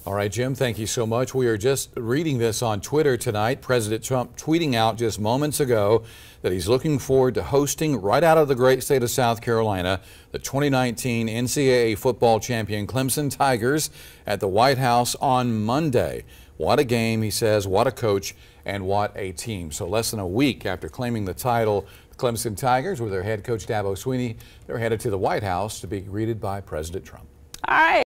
All right, Jim, thank you so much. We are just reading this on Twitter tonight. President Trump tweeting out just moments ago that he's looking forward to hosting right out of the great state of South Carolina the 2019 NCAA football champion Clemson Tigers at the White House on Monday. What a game, he says, what a coach, and what a team. So less than a week after claiming the title, the Clemson Tigers with their head coach Dabo Swinney, they're headed to the White House to be greeted by President Trump. All right.